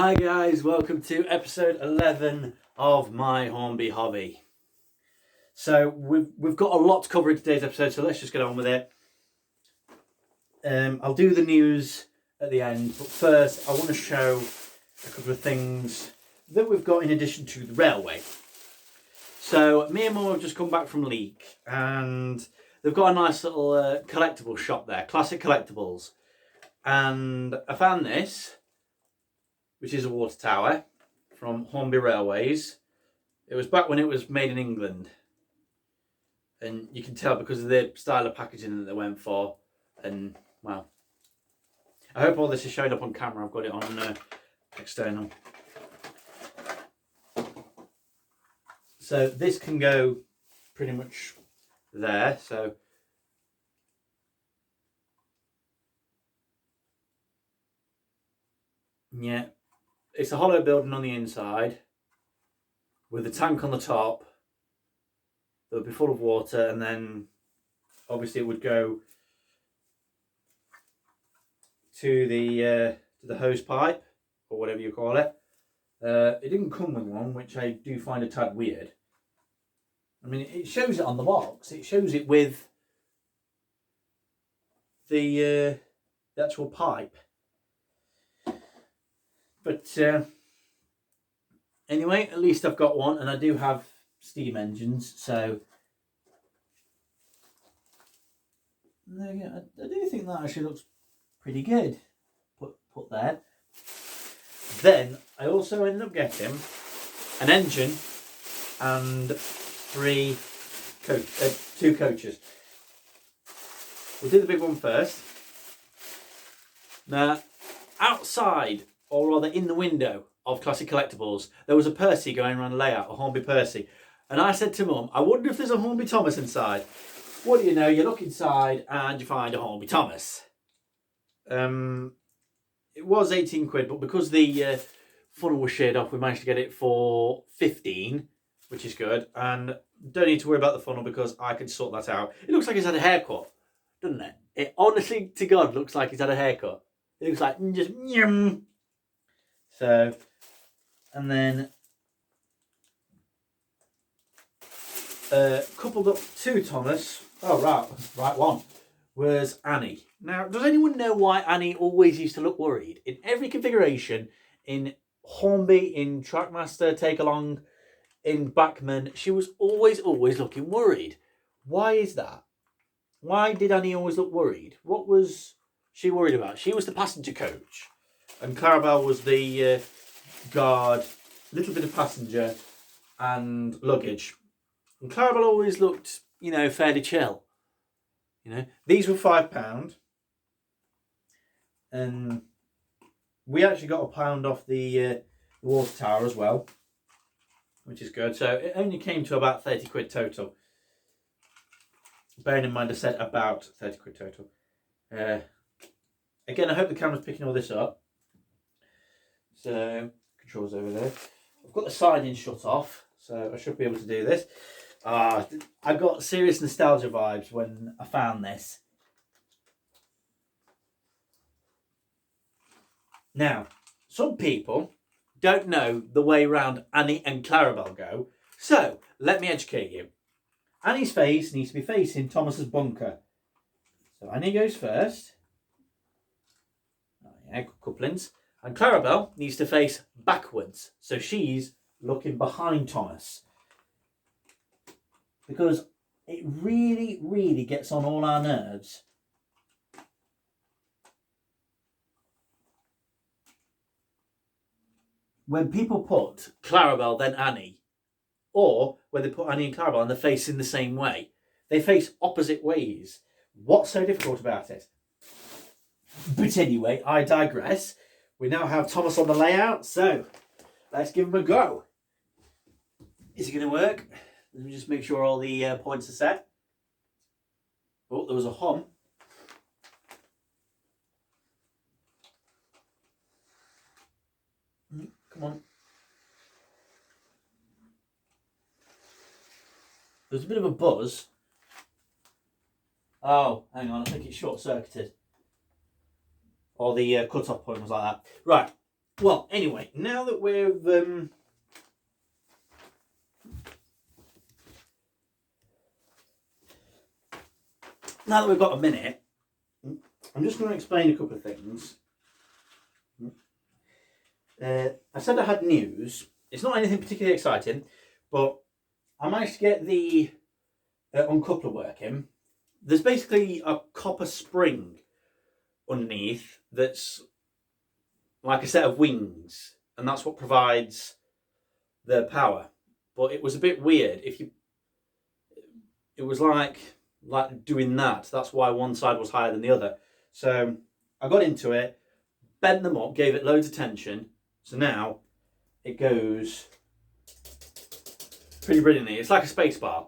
Hi guys, welcome to episode 11 of my Hornby hobby. So we've got a lot to cover in today's episode, so let's just get on with it. I'll do the news at the end, but first I want to show a couple of things that we've got in addition to the railway. So me and Mum have just come back from Leek and they've got a nice little collectible shop there, Classic Collectibles. And I found this, which is a water tower from Hornby Railways. It was back when it was made in England. And you can tell because of the style of packaging that they went for. And, well, I hope all this is showing up on camera. I've got it on external. So this can go pretty much there. So yeah, it's a hollow building on the inside with a tank on the top that would be full of water, and then obviously it would go to the hose pipe or whatever you call it. It didn't come with one, which I do find a tad weird. I mean, it shows it on the box. It shows it with the actual pipe. But anyway, at least I've got one, and I do have steam engines, so there you go. I do think that actually looks pretty good. Put there. Then I also ended up getting an engine and two coaches. We'll do the big one first. Now, outside, or rather in the window of Classic Collectibles, there was a Percy going around the layout, a Hornby Percy. And I said to Mum, I wonder if there's a Hornby Thomas inside. What do you know, you look inside and you find a Hornby Thomas. It was 18 quid, but because the funnel was sheared off, we managed to get it for 15, which is good. And don't need to worry about the funnel because I can sort that out. It looks like he's had a haircut, doesn't it? It honestly to God looks like he's had a haircut. It looks like just yum. So, and then coupled up to Thomas, right one, was Annie. Now, does anyone know why Annie always used to look worried? In every configuration, in Hornby, in Trackmaster, Take Along, in Backman, she was always looking worried. Why is that? Why did Annie always look worried? What was she worried about? She was the passenger coach. And Clarabel was the guard, little bit of passenger and luggage. And Clarabel always looked, fairly chill. These were £5. And we actually got £1 off the water tower as well, which is good. So it only came to about 30 quid total. Bearing in mind I said about 30 quid total. Again, I hope the camera's picking all this up. So, controls over there. I've got the siding shut off, so I should be able to do this. I got serious nostalgia vibes when I found this. Now, some people don't know the way around Annie and Clarabel go, so let me educate you. Annie's face needs to be facing Thomas's bunker. So Annie goes first. Oh yeah, good couplings. And Clarabel needs to face backwards. So she's looking behind Thomas. Because it really, really gets on all our nerves when people put Clarabel then Annie, or when they put Annie and Clarabel and they're facing the same way. They face opposite ways. What's so difficult about it? But anyway, I digress. We now have Thomas on the layout, so let's give him a go. Is it going to work? Let me just make sure all the points are set. Oh, there was a hum. Come on. There's a bit of a buzz. Oh, hang on, I think it's short-circuited. Or the cut-off point was like that. Right, Well, anyway, now that we've got a minute, I'm just going to explain a couple of things. I said I had news. It's not anything particularly exciting, but I managed to get the uncoupler working. There's basically a copper spring underneath that's like a set of wings, and that's what provides the power. But it was a bit weird. It was like doing that. That's why one side was higher than the other. So I got into it, bent them up, gave it loads of tension. So now it goes pretty brilliantly. It's like a space bar.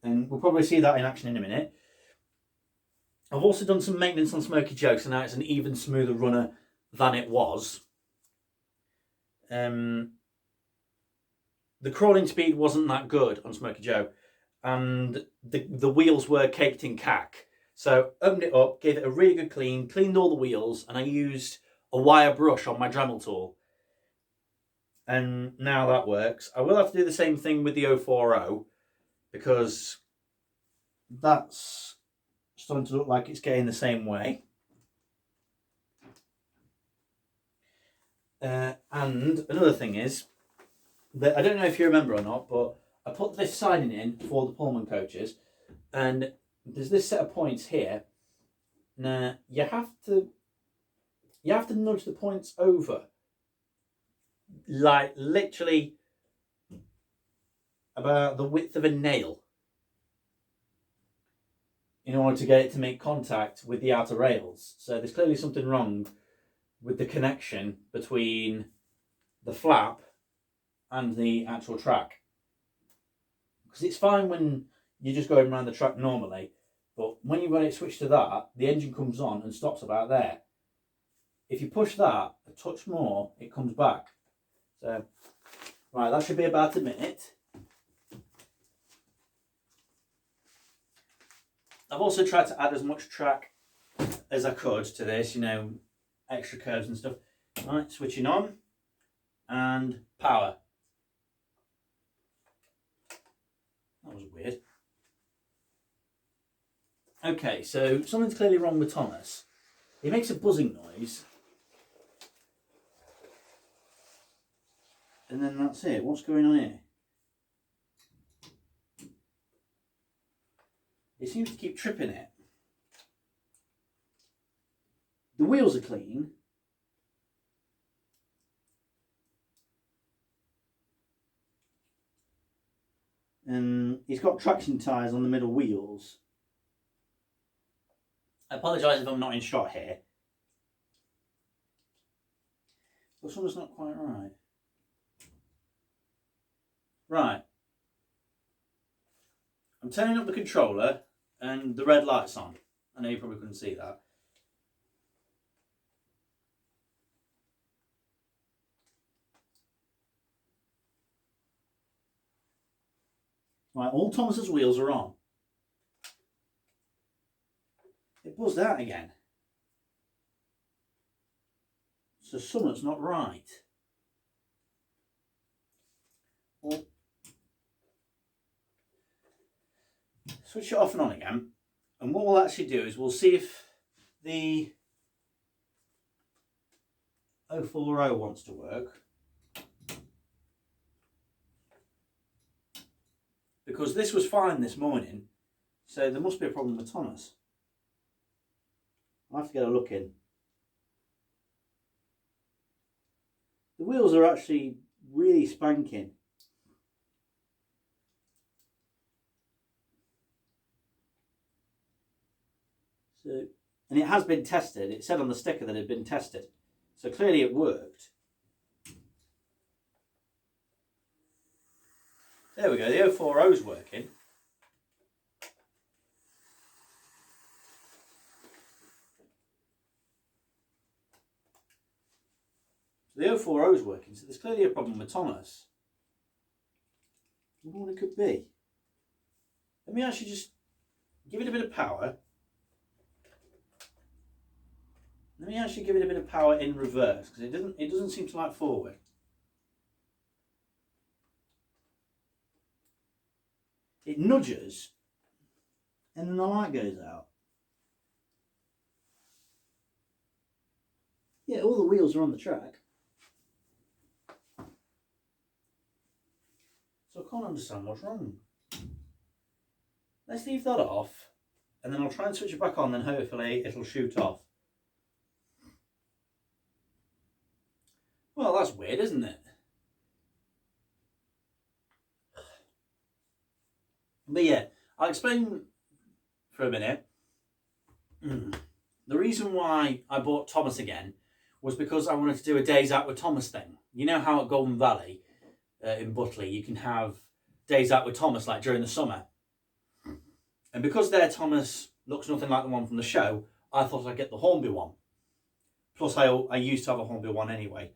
And we'll probably see that in action in a minute. I've also done some maintenance on Smoky Joe, so now it's an even smoother runner than it was. The crawling speed wasn't that good on Smoky Joe, and the wheels were caked in cack. So opened it up, gave it a really good clean, cleaned all the wheels, and I used a wire brush on my Dremel tool. And now that works. I will have to do the same thing with the 040 because that's starting to look like it's getting the same way. And another thing is that I don't know if you remember or not, but I put this siding in for the Pullman coaches, and there's this set of points here. Now you have to nudge the points over, like literally about the width of a nail, in order to get it to make contact with the outer rails. So there's clearly something wrong with the connection between the flap and the actual track. Because it's fine when you're just going around the track normally, but when you've got it switched to that, the engine comes on and stops about there. If you push that a touch more, it comes back. So, right, that should be about a minute. I've also tried to add as much track as I could to this, extra curves and stuff. Right, switching on and power. That was weird. Okay, so something's clearly wrong with Thomas. He makes a buzzing noise. And then that's it. What's going on here? It seems to keep tripping it. The wheels are clean. And he's got traction tyres on the middle wheels. I apologise if I'm not in shot here. But something's not quite right. Right. I'm turning up the controller and the red light's on. I know you probably couldn't see that. Right, all Thomas's wheels are on. It buzzed out again. So something's not right. Well, switch it off and on again. And what we'll actually do is we'll see if the 040 wants to work. Because this was fine this morning, so there must be a problem with Thomas. I'll have to get a look in. The wheels are actually really spanking. So, and it has been tested. It said on the sticker that it had been tested. So clearly it worked. There we go, the 040 is working. So the 040 is working, so there's clearly a problem with Thomas. I wonder what it could be. Let me actually just give it a bit of power. Let me actually give it a bit of power in reverse, because it doesn't seem to like forward. It nudges, and then the light goes out. Yeah, all the wheels are on the track. So I can't understand what's wrong. Let's leave that off, and then I'll try and switch it back on, then hopefully it'll shoot off. Well, that's weird, isn't it? But yeah, I'll explain for a minute. The reason why I bought Thomas again was because I wanted to do a Days Out with Thomas thing. You know how at Golden Valley in Butley you can have Days Out with Thomas like during the summer. And because their Thomas looks nothing like the one from the show, I thought I'd get the Hornby one. Plus I used to have a Hornby one anyway.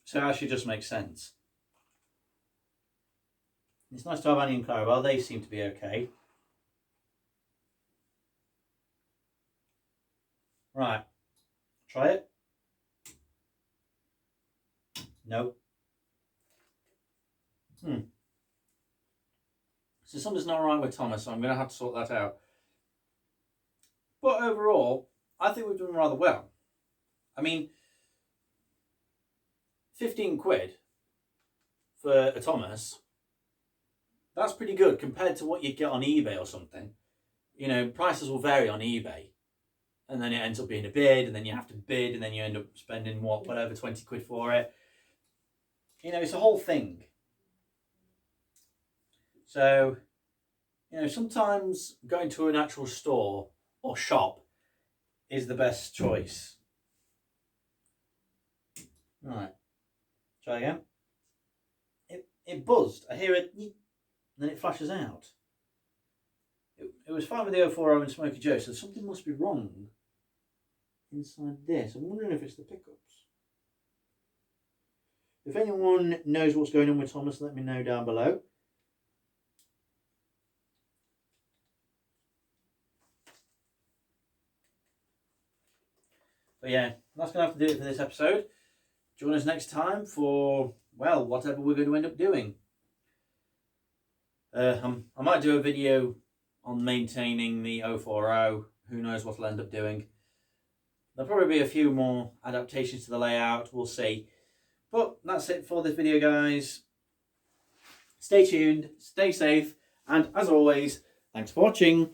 So it actually just makes sense. It's nice to have Annie and Clarabel. They seem to be okay. Right. Try it. No. So something's not right with Thomas, so I'm going to have to sort that out. But overall, I think we've done rather well. I mean, 15 quid for a Thomas, that's pretty good compared to what you'd get on eBay or something. You know, prices will vary on eBay. And then it ends up being a bid, and then you have to bid, and then you end up spending, whatever, 20 quid for it. You know, it's a whole thing. So, you know, sometimes going to an actual store or shop is the best choice. Right. Try again. It buzzed. I hear it, and then it flashes out. It was fine with the 040 and Smoky Joe, so something must be wrong inside this. I'm wondering if it's the pickups. If anyone knows what's going on with Thomas, let me know down below. But yeah, that's going to have to do it for this episode. Join us next time for, well, whatever we're going to end up doing. I might do a video on maintaining the 040. Who knows what I'll end up doing. There'll probably be a few more adaptations to the layout. We'll see. But that's it for this video, guys. Stay tuned, stay safe, and as always, thanks for watching.